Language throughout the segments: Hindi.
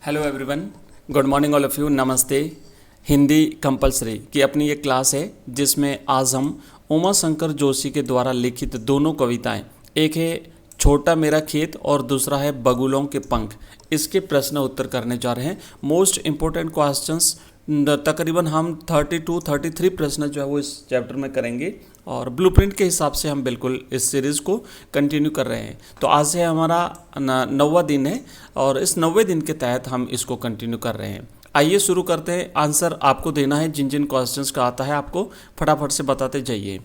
Hello everyone, good morning all of you. नमस्ते। हिंदी कंपलसरी की अपनी ये क्लास है जिसमें आज हम उमा शंकर जोशी के द्वारा लिखित दोनों कविताएं, एक है छोटा मेरा खेत और दूसरा है बगुलों के पंख, इसके प्रश्न उत्तर करने जा रहे हैं। मोस्ट इम्पोर्टेंट क्वेश्चंस तकरीबन हम 32-33 प्रश्न जो है वो इस चैप्टर में करेंगे और ब्लूप्रिंट के हिसाब से हम बिल्कुल इस सीरीज़ को कंटिन्यू कर रहे हैं। तो आज से हमारा 9वां दिन है और इस 9वें दिन के तहत हम इसको कंटिन्यू कर रहे हैं। आइए शुरू करते हैं। आंसर आपको देना है, जिन जिन क्वेश्चंस का आता है आपको फटाफट से बताते जाइए।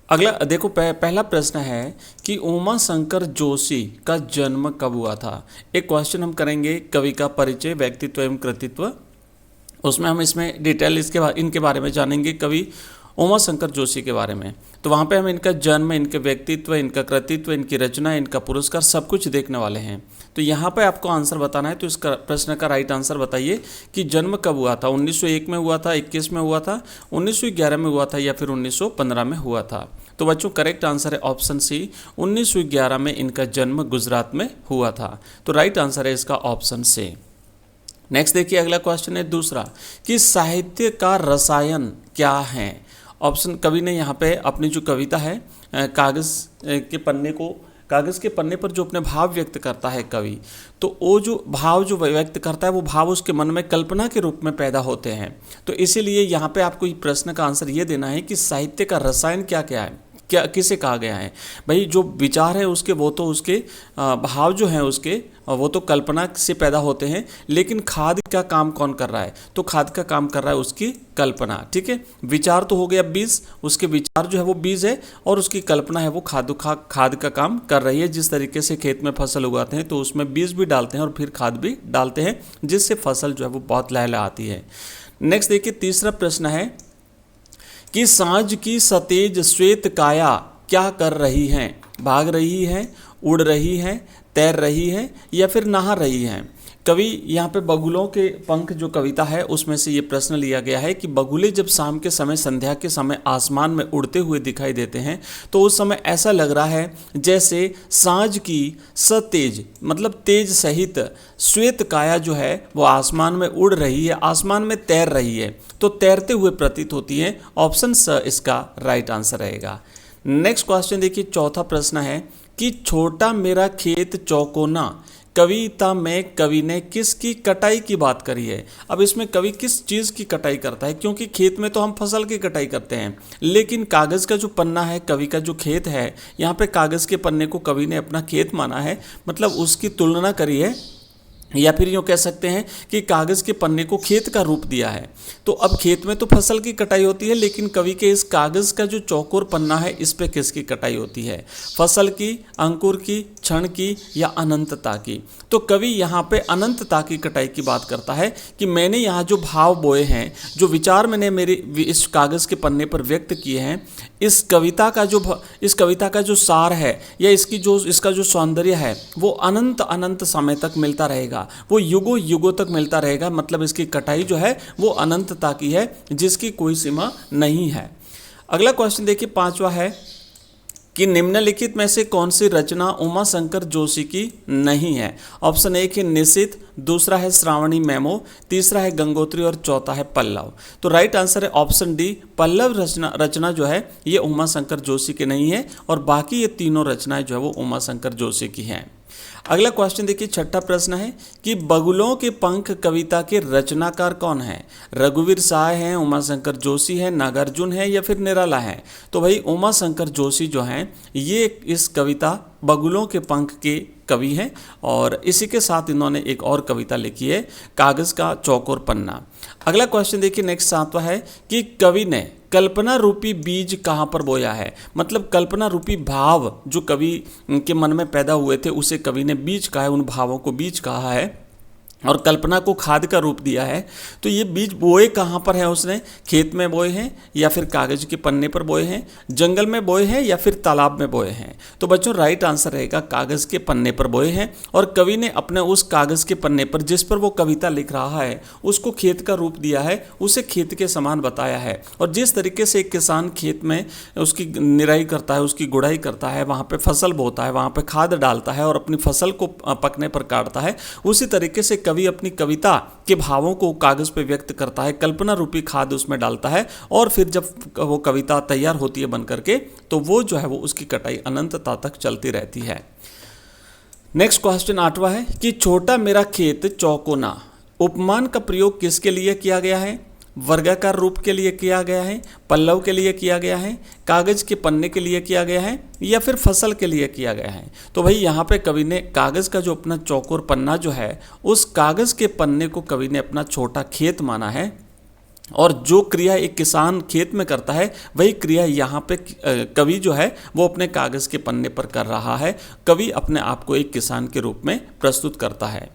अगला देखो, पहला प्रश्न है कि उमा शंकर जोशी का जन्म कब हुआ था। एक क्वेश्चन हम करेंगे कवि का परिचय, व्यक्तित्व एवं कृतित्व, उसमें हम इसमें डिटेल इनके बारे में जानेंगे, कवि उमा शंकर जोशी के बारे में। तो वहाँ पे हम इनका जन्म, इनके व्यक्तित्व, इनका कृतित्व, इनकी रचना, इनका पुरस्कार सब कुछ देखने वाले हैं। तो यहाँ पे आपको आंसर बताना है। तो इस प्रश्न का राइट आंसर बताइए कि जन्म कब हुआ था। 1901 में हुआ था, 21 में हुआ था, 1911 में हुआ था या फिर 1915 में हुआ था। तो बच्चों करेक्ट आंसर है ऑप्शन सी, 1911 में इनका जन्म गुजरात में हुआ था। तो राइट आंसर है इसका ऑप्शन सी। नेक्स्ट देखिए, अगला क्वेश्चन है दूसरा कि साहित्य का रसायन क्या है। ऑप्शन कवि ने यहाँ पे अपनी जो कविता है कागज़ के पन्ने पर जो अपने भाव व्यक्त करता है कवि, तो वो जो भाव जो व्यक्त करता है वो भाव उसके मन में कल्पना के रूप में पैदा होते हैं। तो इसीलिए यहाँ पे आपको प्रश्न का आंसर ये देना है कि साहित्य का रसायन क्या क्या है, क्या किसे कहा गया है। भाई जो विचार है उसके, वो तो उसके भाव जो हैं उसके, वो तो कल्पना से पैदा होते हैं, लेकिन खाद का काम कौन कर रहा है, तो खाद का काम कर रहा है उसकी कल्पना। ठीक है, विचार तो हो गया बीज, उसके विचार जो है वो बीज है और उसकी कल्पना है वो खाद का काम कर रही है। जिस तरीके से खेत में फसल उगाते हैं तो उसमें बीज भी डालते हैं और फिर खाद भी डालते हैं, जिससे फसल जो है वो बहुत लहलहाती है। नेक्स्ट देखिए, तीसरा प्रश्न है कि सांझ की सतेज श्वेत काया क्या कर रही है। भाग रही है, उड़ रही है, तैर रही है या फिर नहा रही है। कवि यहाँ पे बगुलों के पंख जो कविता है उसमें से ये प्रश्न लिया गया है कि बगुले जब शाम के समय, संध्या के समय आसमान में उड़ते हुए दिखाई देते हैं तो उस समय ऐसा लग रहा है जैसे सांझ की सतेज, मतलब तेज सहित श्वेत काया जो है वो आसमान में उड़ रही है, आसमान में तैर रही है, तो तैरते हुए प्रतीत होती है। ऑप्शन स इसका राइट आंसर रहेगा। नेक्स्ट क्वेश्चन देखिए, चौथा प्रश्न है कि छोटा मेरा खेत चौकोना कविता में कवि ने किसकी कटाई की बात करी है। अब इसमें कवि किस चीज़ की कटाई करता है, क्योंकि खेत में तो हम फसल की कटाई करते हैं, लेकिन कागज़ का जो पन्ना है, कवि का जो खेत है, यहाँ पे कागज़ के पन्ने को कवि ने अपना खेत माना है, मतलब उसकी तुलना करी है, या फिर यूँ कह सकते हैं कि कागज़ के पन्ने को खेत का रूप दिया है। तो अब खेत में तो फसल की कटाई होती है, लेकिन कवि के इस कागज़ का जो चौकोर पन्ना है इस पे किसकी कटाई होती है, फसल की, अंकुर की, क्षण की या अनंतता की। तो कवि यहाँ पे अनंतता की कटाई की बात करता है कि मैंने यहाँ जो भाव बोए हैं, जो विचार मैंने मेरे इस कागज़ के पन्ने पर व्यक्त किए हैं, इस कविता का जो सार है या इसका जो सौंदर्य है वो अनंत समय तक मिलता रहेगा, वो युगों युगों तक मिलता रहेगा। मतलब इसकी कटाई जो है वो अनंतता की है, जिसकी कोई सीमा नहीं है। अगला क्वेश्चन देखिए, पांचवा है कि निम्नलिखित में से कौन सी रचना उमा शंकर जोशी की नहीं है। ऑप्शन एक है निशित, दूसरा है श्रावणी मेमो, तीसरा है गंगोत्री और चौथा है पल्लव। तो राइट आंसर है ऑप्शन डी, पल्लव रचना जो है ये उमा शंकर जोशी की नहीं है और बाकी ये तीनों रचनाएं जो है वो उमा शंकर जोशी की हैं। अगला क्वेश्चन देखिए, छठा प्रश्न है कि बगुलों के पंख कविता के रचनाकार कौन है। रघुवीर साय हैं, उमा शंकर जोशी हैं, नागार्जुन है या फिर निराला है। तो भाई उमा शंकर जोशी जो हैं ये इस कविता बगुलों के पंख के कवि हैं और इसी के साथ इन्होंने एक और कविता लिखी है, कागज़ का चौकोर पन्ना। अगला क्वेश्चन देखिए, नेक्स्ट सातवां है कि कवि ने कल्पना रूपी बीज कहाँ पर बोया है। मतलब कल्पना रूपी भाव जो कवि के मन में पैदा हुए थे उसे कवि ने बीज कहा है, उन भावों को बीज कहा है और कल्पना को खाद का रूप दिया है। तो ये बीज बोए कहाँ पर है उसने, खेत में बोए हैं या फिर कागज़ के पन्ने पर बोए हैं, जंगल में बोए हैं या फिर तालाब में बोए हैं। तो बच्चों राइट आंसर रहेगा कागज़ के पन्ने पर बोए हैं और कवि ने अपने उस कागज़ के पन्ने पर जिस पर वो कविता लिख रहा है उसको खेत का रूप दिया है, उसे खेत के समान बताया है। और जिस तरीके से एक किसान खेत में उसकी निराई करता है, उसकी गुड़ाई करता है, वहाँ पर फसल बोता है, वहाँ पर खाद डालता है और अपनी फसल को पकने पर काटता है, उसी तरीके से कवि अपनी कविता के भावों को कागज पे व्यक्त करता है, कल्पना रूपी खाद उसमें डालता है, और फिर जब वो कविता तैयार होती है बन करके, तो वो जो है वो उसकी कटाई अनंतता तक चलती रहती है। नेक्स्ट क्वेश्चन 8वां है कि छोटा मेरा खेत चौकोना, उपमान का प्रयोग किसके लिए किया गया है? वर्गाकार रूप के लिए किया गया है, पल्लव के लिए किया गया है, कागज के पन्ने के लिए किया गया है, या फिर फसल के लिए किया गया है? तो भाई यहाँ पे कवि ने कागज का जो अपना चौकोर पन्ना जो है, उस कागज के पन्ने को कवि ने अपना छोटा खेत माना है, और जो क्रिया एक किसान खेत में करता है वही क्रिया यहाँ पे कवि जो है वो अपने कागज के पन्ने पर कर रहा है। कवि अपने आप को एक किसान के रूप में प्रस्तुत करता है।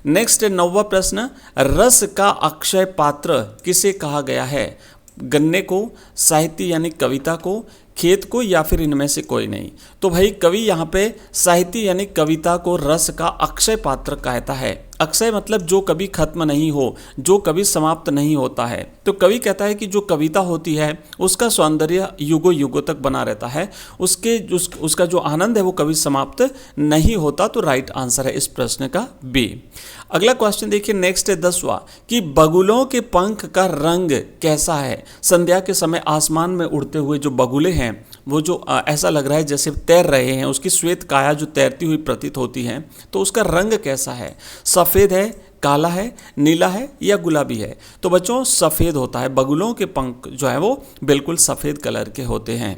नेक्स्ट 9वां प्रश्न, रस का अक्षय पात्र किसे कहा गया है? गन्ने को, साहित्य यानी कविता को, खेत को, या फिर इनमें से कोई नहीं? तो भाई कवि यहाँ पे साहित्य यानी कविता को रस का अक्षय पात्र कहता है। अक्षय मतलब जो कभी खत्म नहीं हो, जो कभी समाप्त नहीं होता है। तो कवि कहता है कि जो कविता होती है उसका सौंदर्य युगों युगों तक बना रहता है, उसका जो आनंद है वो कभी समाप्त नहीं होता। तो राइट आंसर है इस प्रश्न का बी। अगला क्वेश्चन देखिए, नेक्स्ट है 10वां कि बगुलों के पंख का रंग कैसा है? संध्या के समय आसमान में उड़ते हुए जो बगुले हैं वो जो ऐसा लग रहा है जैसे तैर रहे हैं, उसकी श्वेत काया जो तैरती हुई प्रतीत होती है, तो उसका रंग कैसा है? सफ़ेद है, काला है, नीला है, या गुलाबी है? तो बच्चों सफ़ेद होता है, बगुलों के पंख जो है वो बिल्कुल सफ़ेद कलर के होते हैं।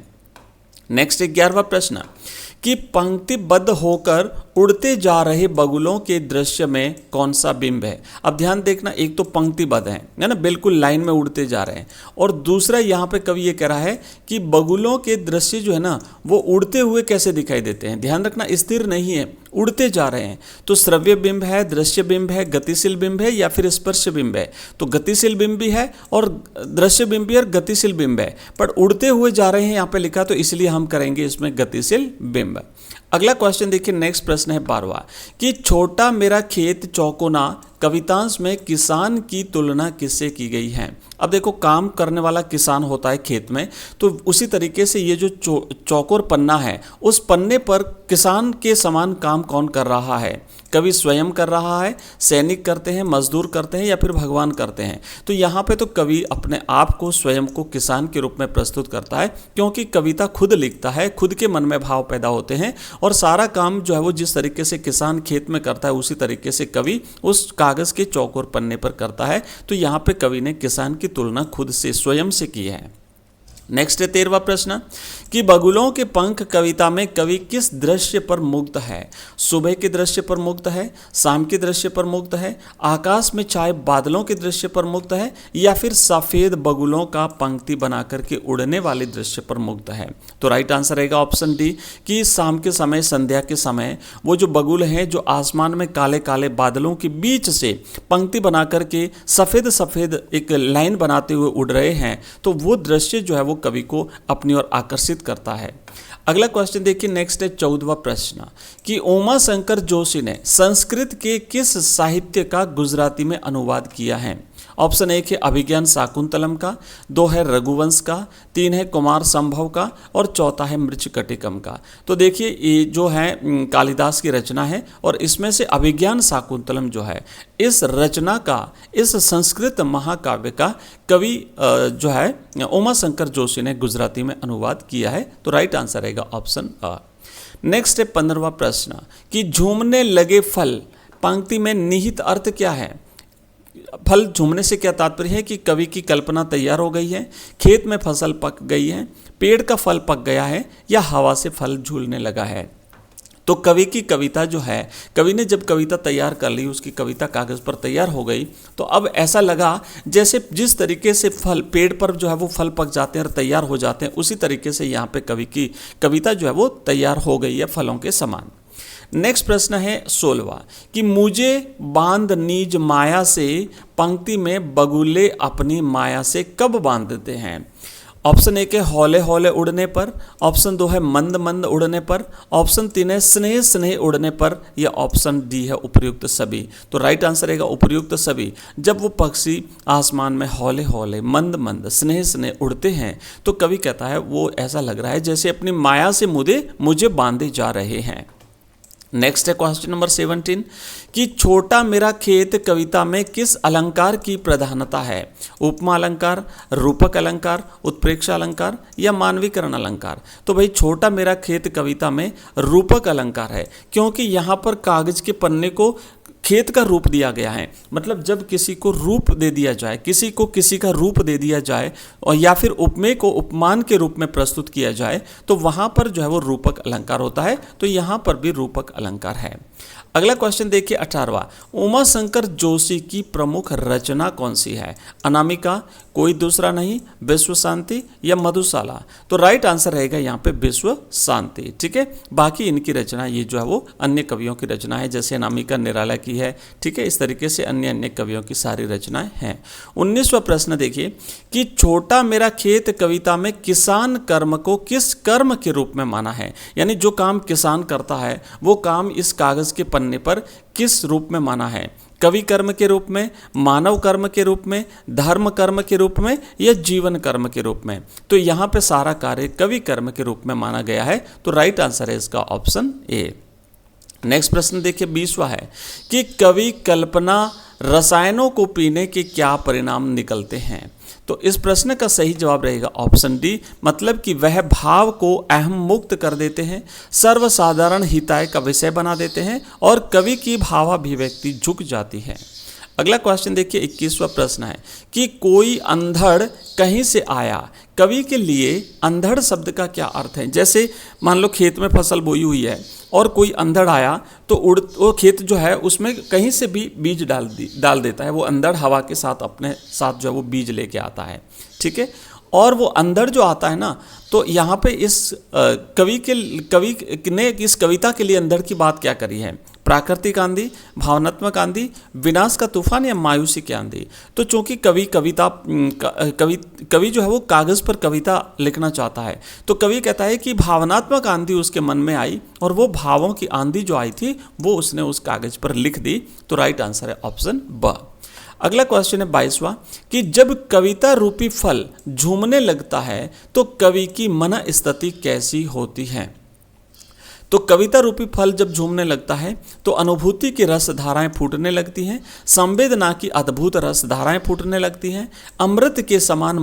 नेक्स्ट 11वां प्रश्न कि पंक्तिबद्ध होकर उड़ते जा रहे बगुलों के दृश्य में कौन सा बिंब है? अब ध्यान देखना, एक तो पंक्तिबद्ध है ना, बिल्कुल लाइन में उड़ते जा रहे हैं, और दूसरा यहाँ पे कवि ये कह रहा है कि बगुलों के दृश्य जो है ना वो उड़ते हुए कैसे दिखाई देते हैं। ध्यान रखना, स्थिर नहीं है, उड़ते जा रहे हैं। तो श्रव्य बिंब है, दृश्य बिंब है, गतिशील बिंब है, या फिर स्पर्श बिंब है? तो गतिशील बिंब भी है और दृश्य बिंब भी और गतिशील बिंब है, पर उड़ते हुए जा रहे हैं यहाँ पे लिखा, तो इसलिए हम करेंगे इसमें गतिशील बिंब। अगला क्वेश्चन देखिए, नेक्स्ट प्रश्न है 12वां कि छोटा मेरा खेत चौकोना कवितांश में किसान की तुलना किससे की गई है? अब देखो, काम करने वाला किसान होता है खेत में, तो उसी तरीके से ये जो चौकोर पन्ना है, उस पन्ने पर किसान के समान काम कौन कर रहा है? कवि स्वयं कर रहा है, सैनिक करते हैं, मजदूर करते हैं, या फिर भगवान करते हैं? तो यहाँ पे तो कवि अपने आप को स्वयं को किसान के रूप में प्रस्तुत करता है, क्योंकि कविता खुद लिखता है, खुद के मन में भाव पैदा होते हैं, और सारा काम जो है वो जिस तरीके से किसान खेत में करता है उसी तरीके से कवि उस कागज के चौकोर पन्ने पर करता है। तो यहाँ पे कवि ने किसान की तुलना खुद से, स्वयं से की है। नेक्स्ट है 13वां प्रश्न कि बगुलों के पंख कविता में कवि किस दृश्य पर मुग्ध है? सुबह के दृश्य पर मुग्ध है, शाम के दृश्य पर मुग्ध है, आकाश में छाए बादलों के दृश्य पर मुग्ध है, या फिर सफेद बगुलों का पंक्ति बना करके उड़ने वाले दृश्य पर मुग्ध है? तो राइट आंसर रहेगा ऑप्शन डी कि शाम के समय, संध्या के समय वो जो बगुल हैं जो आसमान में काले काले बादलों के बीच से पंक्ति बना करके सफेद सफेद एक लाइन बनाते हुए उड़ रहे हैं, तो वो दृश्य जो है वो कवि को अपनी ओर आकर्षित करता है। अगला क्वेश्चन देखिए, नेक्स्ट है 14वां प्रश्न कि उमा शंकर जोशी ने संस्कृत के किस साहित्य का गुजराती में अनुवाद किया है? ऑप्शन 1 है अभिज्ञान शाकुंतलम का, 2 है रघुवंश का, 3 है कुमार संभव का, और 4था है मृच्छकटिकम का। तो देखिए ये जो है कालिदास की रचना है, और इसमें से अभिज्ञान शाकुंतलम जो है इस रचना का, इस संस्कृत महाकाव्य का कवि जो है उमा शंकर जोशी ने गुजराती में अनुवाद किया है। तो राइट आंसर रहेगा ऑप्शन अ। नेक्स्ट है 15वां प्रश्न कि झूमने लगे फल पंक्ति में निहित अर्थ क्या है? फल झूमने से क्या तात्पर्य है कि कवि की कल्पना तैयार हो गई है, खेत में फसल पक गई है, पेड़ का फल पक गया है, या हवा से फल झूलने लगा है? तो कवि की कविता जो है, कवि ने जब कविता तैयार कर ली, उसकी कविता कागज़ पर तैयार हो गई, तो अब ऐसा लगा जैसे जिस तरीके से फल पेड़ पर जो है वो फल पक जाते हैं और तैयार हो जाते हैं, उसी तरीके से यहाँ पे कवि की कविता जो है वो तैयार हो गई है फलों के समान। नेक्स्ट प्रश्न है 16वां कि मुझे बांध नीज माया से पंक्ति में बगुले अपनी माया से कब बांधते हैं? ऑप्शन 1 है हौले हौले उड़ने पर, ऑप्शन 2 है मंद मंद उड़ने पर, ऑप्शन 3 है स्नेह स्नेह उड़ने पर, या ऑप्शन डी है उपर्युक्त सभी। तो राइट आंसर रहेगा उपर्युक्त सभी। जब वो पक्षी आसमान में हौले हौले, मंद मंद, स्नेह स्नेह उड़ते हैं, तो कवि कहता है वो ऐसा लग रहा है जैसे अपनी माया से मुझे बांधे जा रहे हैं। नेक्स्ट है क्वेश्चन नंबर 17 कि छोटा मेरा खेत कविता में किस अलंकार की प्रधानता है? उपमा अलंकार, रूपक अलंकार, उत्प्रेक्षा अलंकार या मानवीकरण अलंकार? तो भाई छोटा मेरा खेत कविता में रूपक अलंकार है, क्योंकि यहाँ पर कागज के पन्ने को खेत का रूप दिया गया है। मतलब जब किसी को रूप दे दिया जाए, किसी को किसी का रूप दे दिया जाए और या फिर उपमेय को उपमान के रूप में प्रस्तुत किया जाए तो वहाँ पर जो है वो रूपक अलंकार होता है। तो यहाँ पर भी रूपक अलंकार है। अगला क्वेश्चन देखिए 18वां, उमा शंकर जोशी की प्रमुख रचना कौन सी है? अनामिका, कोई दूसरा नहीं, विश्व शांति या मधुशाला? तो राइट आंसर रहेगा यहाँ पे विश्व शांति। ठीक है, बाकी इनकी रचना ये जो है वो अन्य कवियों की रचना है, जैसे अनामिका निराला की है। ठीक है, इस तरीके से अन्य अन्य कवियों की सारी रचनाएं हैं। 19वां प्रश्न देखिए कि छोटा मेरा खेत कविता में किसान कर्म को किस कर्म के रूप में माना है? यानी जो काम किसान करता है वो काम इस कागज के पन्ने पर किस रूप में माना है? कवि कर्म के रूप में, मानव कर्म के रूप में, धर्म कर्म के रूप में या जीवन कर्म के रूप में? तो यहाँ पे सारा कार्य कवि कर्म के रूप में माना गया है। तो राइट आंसर है इसका ऑप्शन ए। नेक्स्ट प्रश्न देखिए 20वां है कि कवि कल्पना रसायनों को पीने के क्या परिणाम निकलते हैं? तो इस प्रश्न का सही जवाब रहेगा ऑप्शन डी, मतलब कि वह भाव को अहम मुक्त कर देते हैं, सर्वसाधारण हिताय का विषय बना देते हैं और कवि की भावाभिव्यक्ति झुक जाती है। अगला क्वेश्चन देखिए 21वां प्रश्न है कि कोई अंधड़ कहीं से आया। कवि के लिए अंधड़ शब्द का क्या अर्थ है? जैसे मान लो खेत में फसल बोई हुई है और कोई अंधड़ आया तो वो खेत जो है उसमें कहीं से भी बीज डाल देता है। वो अंधड़ हवा के साथ अपने साथ जो है वो बीज लेके आता है। ठीक है, और वो अंधड़ जो आता है ना, तो यहाँ पे इस कवि ने इस कविता के लिए अंधड़ की बात क्या करी है? प्राकृतिक आंधी, भावनात्मक आंधी, विनाश का तूफान या मायूसी की आंधी? तो चूंकि कवि जो है वो कागज पर कविता लिखना चाहता है, तो कवि कहता है कि भावनात्मक आंधी उसके मन में आई और वो भावों की आंधी जो आई थी वो उसने उस कागज पर लिख दी। तो राइट आंसर है ऑप्शन ब। अगला क्वेश्चन है 22वां कि जब कविता रूपी फल झूमने लगता है तो कवि की मन स्थिति कैसी होती है? तो कविता रूपी फल जब झूमने लगता है तो अनुभूति की रस धाराएं फूटने लगती हैं, संवेदना की अद्भुत रस धाराएं फूटने लगती हैं, अमृत के समान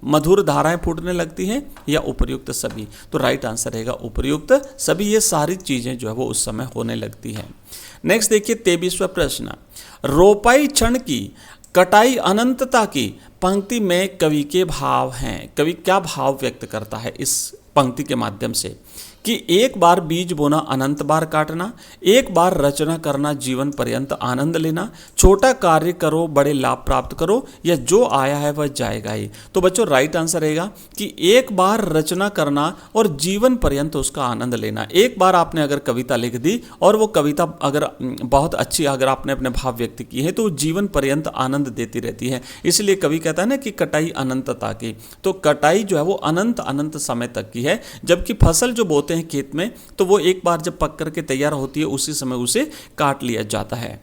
मधुर धाराएं फूटने लगती हैं या उपर्युक्त सभी? तो राइट आंसर रहेगा उपर्युक्त सभी। ये सारी चीजें जो है वो उस समय होने लगती हैं। नेक्स्ट देखिए 23वां प्रश्न, रोपाई क्षण की कटाई अनंतता की पंक्ति में कवि के भाव हैं। कवि क्या भाव व्यक्त करता है इस पंक्ति के माध्यम से? कि एक बार बीज बोना अनंत बार काटना, एक बार रचना करना जीवन पर्यंत आनंद लेना, छोटा कार्य करो बड़े लाभ प्राप्त करो या जो आया है वह जाएगा ही? तो बच्चों राइट आंसर रहेगा कि एक बार रचना करना और जीवन पर्यंत उसका आनंद लेना। एक बार आपने अगर कविता लिख दी और वो कविता अगर बहुत अच्छी अगर आपने अपने भाव व्यक्त किए हैं तो जीवन पर्यंत आनंद देती रहती है। इसलिए कवि कहता है ना कि कटाई अनंतता की, तो कटाई जो है वो अनंत समय तक की है। जबकि फसल जो बोते हैं खेत में तो वो एक बार जब पक करके तैयार होती है उसी समय उसे काट लिया जाता है।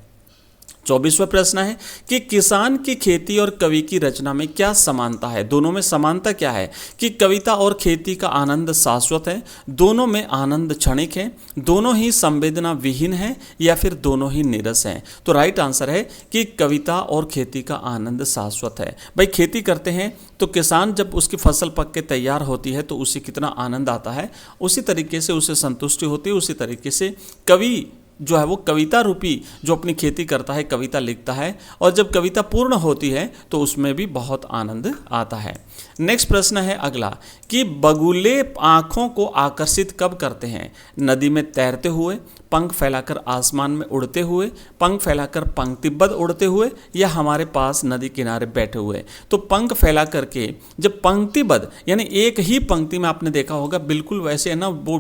24वां प्रश्न है कि किसान की खेती और कवि की रचना में क्या समानता है? दोनों में समानता क्या है? कि कविता और खेती का आनंद शाश्वत है, दोनों में आनंद क्षणिक है, दोनों ही संवेदना विहीन है या फिर दोनों ही नीरस हैं? तो राइट आंसर है कि कविता और खेती का आनंद शाश्वत है। भाई खेती करते हैं तो किसान जब उसकी फसल पक के तैयार होती है तो उसे कितना आनंद आता है, उसी तरीके से उसे संतुष्टि होती है। उसी तरीके से कवि जो है वो कविता रूपी जो अपनी खेती करता है, कविता लिखता है और जब कविता पूर्ण होती है तो उसमें भी बहुत आनंद आता है। नेक्स्ट प्रश्न है अगला कि बगुले आँखों को आकर्षित कब करते हैं? नदी में तैरते हुए, पंख फैलाकर आसमान में उड़ते हुए, पंख फैलाकर पंक्तिबद्ध उड़ते हुए या हमारे पास नदी किनारे बैठे हुए? तो पंख फैला करके जब पंक्तिबद्ध यानी एक ही पंक्ति में आपने देखा होगा बिल्कुल वैसे है ना वो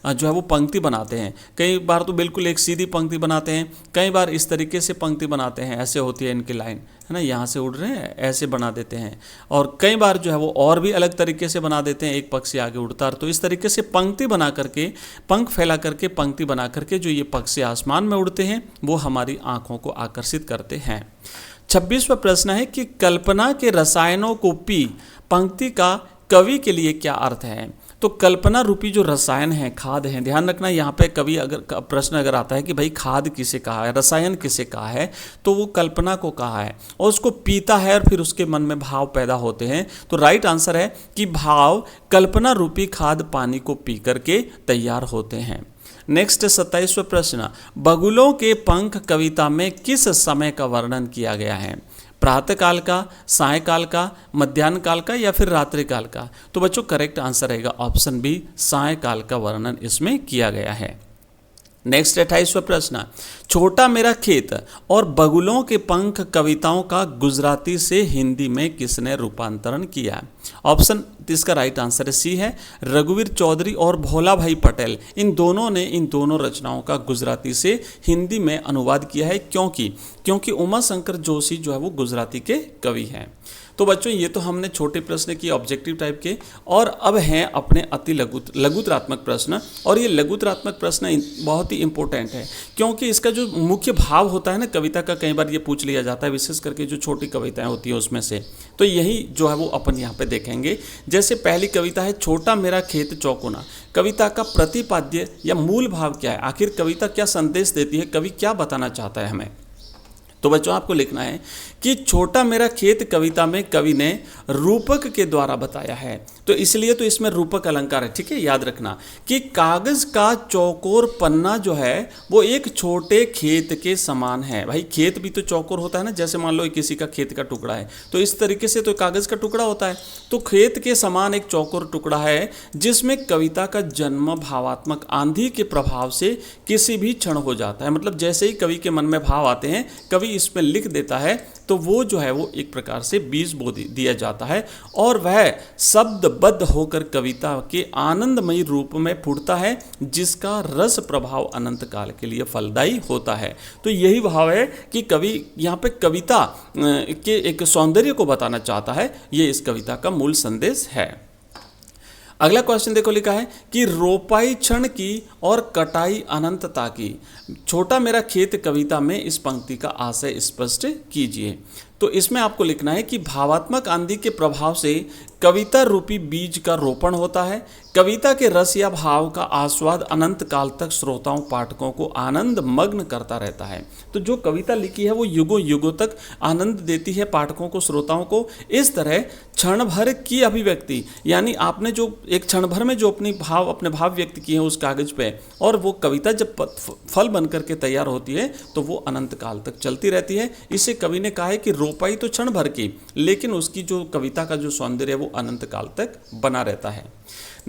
जो है वो पंक्ति बनाते हैं। कई बार तो बिल्कुल एक सीधी पंक्ति बनाते हैं, कई बार इस तरीके से पंक्ति बनाते हैं, ऐसे होती है इनकी लाइन है ना, यहाँ से उड़ रहे हैं ऐसे बना देते हैं। और कई बार जो है वो और भी अलग तरीके से बना देते हैं, एक पक्षी आगे उड़ता है। तो इस तरीके से पंक्ति बना करके, पंख फैला करके, पंक्ति बना करके जो ये पक्षी आसमान में उड़ते हैं वो हमारी आँखों को आकर्षित करते हैं। 26वां प्रश्न है कि कल्पना के रसायनों को पी पंक्ति का कवि के लिए क्या अर्थ है? तो कल्पना रूपी जो रसायन है, खाद है, ध्यान रखना यहाँ पे कभी अगर प्रश्न अगर आता है कि भाई खाद किसे कहा है, रसायन किसे कहा है, तो वो कल्पना को कहा है और उसको पीता है और फिर उसके मन में भाव पैदा होते हैं। तो राइट आंसर है कि भाव कल्पना रूपी खाद पानी को पी करके तैयार होते हैं। नेक्स्ट 27वां प्रश्न, बगुलों के पंख कविता में किस समय का वर्णन किया गया है? प्रातःकाल का, सायकाल का, मध्याह्न काल का या फिर रात्रि काल का? तो बच्चों करेक्ट आंसर रहेगा ऑप्शन बी, सायकाल का वर्णन इसमें किया गया है। नेक्स्ट 28वां प्रश्न, छोटा मेरा खेत और बगुलों के पंख कविताओं का गुजराती से हिंदी में किसने रूपांतरण किया? ऑप्शन इसका राइट आंसर है सी है, रघुवीर चौधरी और भोला भाई पटेल। इन दोनों ने इन दोनों रचनाओं का गुजराती से हिंदी में अनुवाद किया है, क्योंकि उमा शंकर जोशी जो है वो गुजराती के कवि हैं। तो बच्चों ये तो हमने छोटे प्रश्न किए ऑब्जेक्टिव टाइप के, और अब हैं अपने अति लघुतरात्मक प्रश्न। और ये लघुतरात्मक प्रश्न बहुत ही इंपॉर्टेंट है, क्योंकि इसका जो मुख्य भाव होता है ना कविता का, कई बार ये पूछ लिया जाता है, विशेष करके जो छोटी कविताएं होती है उसमें से। तो यही जो है वो अपन यहाँ पे देखेंगे। जैसे पहली कविता है छोटा मेरा खेत चौकोना। कविता का प्रतिपाद्य या मूल भाव क्या है? आखिर कविता क्या संदेश देती है, कवि क्या बताना चाहता है हमें? तो बच्चों आपको लिखना है कि छोटा मेरा खेत कविता में कवि ने रूपक के द्वारा बताया है, तो इसलिए तो इसमें रूपक अलंकार है। ठीक है, याद रखना कि कागज का चौकोर पन्ना जो है वो एक छोटे खेत के समान है। भाई खेत भी तो चौकोर होता है ना, जैसे मान लो किसी का खेत का टुकड़ा है तो इस तरीके से तो कागज का टुकड़ा होता है, तो खेत के समान एक चौकोर टुकड़ा है जिसमें कविता का जन्म भावात्मक आंधी के प्रभाव से किसी भी क्षण हो जाता है। मतलब जैसे ही कवि के मन में भाव आते हैं, कवि इसमें लिख देता है, तो वो जो है वो एक प्रकार से बीज बो दिया जाता है और वह शब्दबद्ध होकर कविता के आनंदमयी रूप में फूटता है, जिसका रस प्रभाव अनंत काल के लिए फलदायी होता है। तो यही भाव है कि कवि यहाँ पे कविता के एक सौंदर्य को बताना चाहता है, ये इस कविता का मूल संदेश है। अगला क्वेश्चन देखो, लिखा है कि रोपाई क्षण की और कटाई अनंतता की। छोटा मेरा खेत कविता में इस पंक्ति का आशय स्पष्ट कीजिए। तो इसमें आपको लिखना है कि भावात्मक आंधी के प्रभाव से कविता रूपी बीज का रोपण होता है। कविता के रस या भाव का आस्वाद अनंत काल तक श्रोताओं पाठकों को आनंद मग्न करता रहता है। तो जो कविता लिखी है वो युगों युगों तक आनंद देती है पाठकों को, श्रोताओं को। इस तरह क्षण भर की अभिव्यक्ति, यानी आपने जो एक क्षण भर में जो अपने भाव व्यक्त किए हैं उस कागज पे, और वो कविता जब फल बन करके तैयार होती है तो वो अनंत काल तक चलती रहती है। इसे कवि ने कहा है कि रोपाई तो क्षण भर की, लेकिन उसकी जो कविता का जो सौंदर्य है वो अनंत काल तक बना रहता है।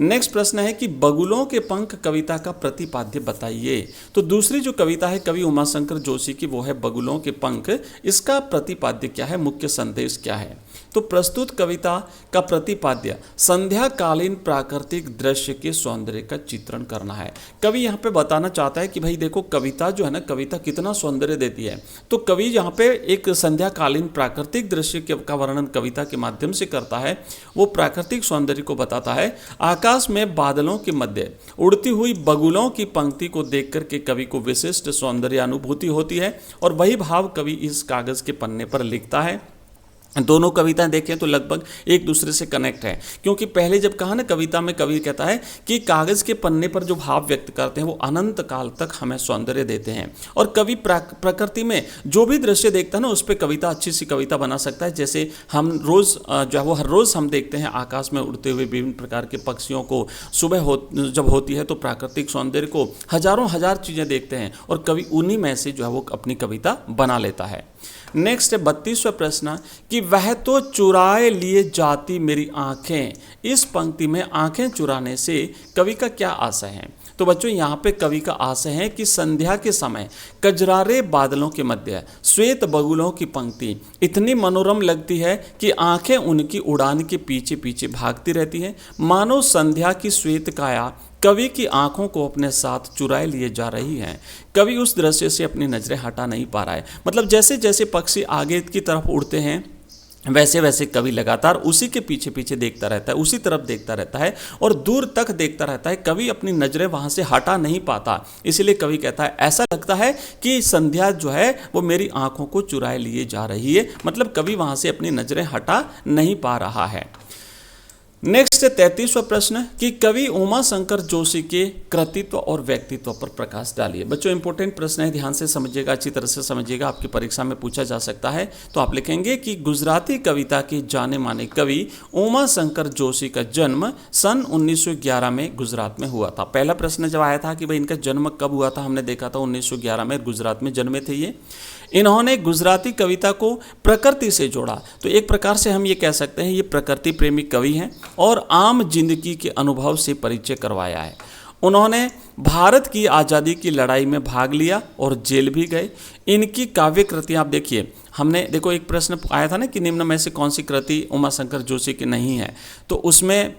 नेक्स्ट प्रश्न है कि बगुलों के पंख कविता का प्रतिपाद्य बताइए। तो दूसरी जो कविता है कवि उमाशंकर जोशी की, वो है बगुलों के पंख। इसका प्रतिपाद्य क्या है, मुख्य संदेश क्या है? तो प्रस्तुत कविता का प्रतिपाद्य संध्याकालीन प्राकृतिक दृश्य के सौंदर्य का चित्रण करना है। कवि यहाँ पे बताना चाहता है कि भाई देखो कविता जो है ना, कविता कितना सौंदर्य देती है। तो कवि यहाँ पे एक संध्याकालीन प्राकृतिक दृश्य का वर्णन कविता के माध्यम से करता है। वो प्राकृतिक सौंदर्य को बताता है। आकाश में बादलों के मध्य उड़ती हुई बगुलों की पंक्ति को देख करके कवि को विशिष्ट सौंदर्य अनुभूति होती है, और वही भाव कवि इस कागज के पन्ने पर लिखता है। दोनों कविताएं देखें तो लगभग एक दूसरे से कनेक्ट है, क्योंकि पहले जब कहा ना कविता में कवि कहता है कि कागज के पन्ने पर जो भाव व्यक्त करते हैं वो अनंत काल तक हमें सौंदर्य देते हैं। और कवि प्रकृति में जो भी दृश्य देखता है ना उस पर कविता, अच्छी सी कविता बना सकता है। जैसे हम रोज़ जो है वो हर रोज़ हम देखते हैं आकाश में उड़ते हुए विभिन्न प्रकार के पक्षियों को, सुबह जब होती है तो प्राकृतिक सौंदर्य को, हजारों हजार चीज़ें देखते हैं, और कवि उन्हीं में से जो है वो अपनी कविता बना लेता है। नेक्स्ट है 32वां प्रश्न कि वह तो चुराए लिए जाती मेरी आंखें। इस पंक्ति में आंखें चुराने से कवि का क्या आशय है? तो बच्चों यहाँ पे कवि का आशय है कि संध्या के समय कजरारे बादलों के मध्य श्वेत बगुलों की पंक्ति इतनी मनोरम लगती है कि आंखें उनकी उड़ान के पीछे पीछे भागती रहती हैं, मानो संध्या की श्वेत काया कवि की आंखों को अपने साथ चुराए लिए जा रही हैं। कवि उस दृश्य से अपनी नजरें हटा नहीं पा रहा है। मतलब जैसे जैसे पक्षी आगे की तरफ उड़ते हैं वैसे वैसे कवि लगातार उसी के पीछे पीछे देखता रहता है, उसी तरफ देखता रहता है और दूर तक देखता रहता है। कवि अपनी नज़रें वहाँ से हटा नहीं पाता। इसलिए कवि कहता है ऐसा लगता है कि संध्या जो है वो मेरी आंखों को चुराए लिए जा रही है। मतलब कवि वहाँ से अपनी नज़रें हटा नहीं पा रहा है। नेक्स्ट नेक्स्ट 33वां प्रश्न कि कवि उमा शंकर जोशी के कृतित्व और व्यक्तित्व पर प्रकाश डालिए। बच्चों इंपॉर्टेंट प्रश्न है, ध्यान से समझिएगा, अच्छी तरह से समझिएगा, आपकी परीक्षा में पूछा जा सकता है। तो आप लिखेंगे कि गुजराती कविता के जाने माने कवि उमा शंकर जोशी का जन्म सन 1911 में गुजरात में हुआ था। पहला प्रश्न जब आया था कि भाई इनका जन्म कब हुआ था, हमने देखा था 1911 में गुजरात में जन्मे थे ये। इन्होंने गुजराती कविता को प्रकृति से जोड़ा, तो एक प्रकार से हम ये कह सकते हैं ये प्रकृति प्रेमी कवि हैं और आम जिंदगी के अनुभव से परिचय करवाया है। उन्होंने भारत की आज़ादी की लड़ाई में भाग लिया और जेल भी गए। इनकी काव्य कृतियाँ आप देखिए, हमने देखो एक प्रश्न आया था ना कि निम्न में से कौन सी कृति उमा शंकर जोशी की नहीं है, तो उसमें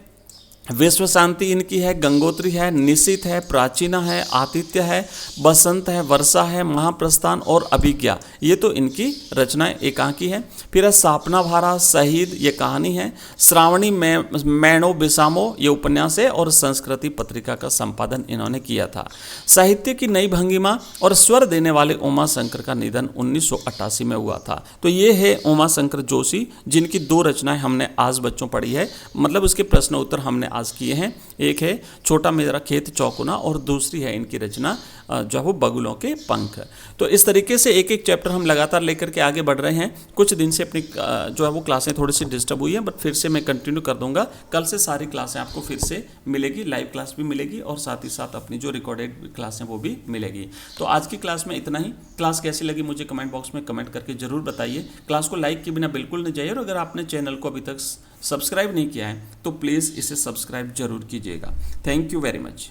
विश्व शांति इनकी है, गंगोत्री है, निशित है, प्राचीना है, आतिथ्य है, बसंत है, वर्षा है, महाप्रस्थान और अभिज्ञा, ये तो इनकी रचनाएं एकांकी है। फिर है सापना भारा, शहीद ये कहानी है, श्रावणी मैणो बिसामो ये उपन्यास है और संस्कृति पत्रिका का संपादन इन्होंने किया था। साहित्य की नई भंगिमा और स्वर देने वाले उमा शंकर का निधन 1988 में हुआ था। तो ये है उमा शंकर जोशी, जिनकी 2 रचनाएं हमने आज बच्चों पढ़ी है, मतलब उसके प्रश्न उत्तर हमने आज किए हैं। एक है छोटा मेरा खेत चौकुना और दूसरी है इनकी रचना जो है वो बगुलों के पंख। तो इस तरीके से एक एक चैप्टर हम लगातार लेकर के आगे बढ़ रहे हैं। कुछ दिन से अपनी जो है वो क्लासें थोड़ी सी डिस्टर्ब हुई हैं, बट फिर से मैं कंटिन्यू कर दूंगा। कल से सारी क्लासें आपको फिर से मिलेगी, लाइव क्लास भी मिलेगी और साथ ही साथ अपनी जो रिकॉर्डेड क्लासें वो भी मिलेगी। तो आज की क्लास में इतना ही। क्लास कैसी लगी मुझे कमेंट बॉक्स में कमेंट करके जरूर बताइए। क्लास को लाइक किए बिना बिल्कुल नहीं जाइए और अगर आपने चैनल को अभी तक सब्सक्राइब नहीं किया है तो प्लीज़ इसे सब्सक्राइब जरूर कीजिएगा। Thank you very much.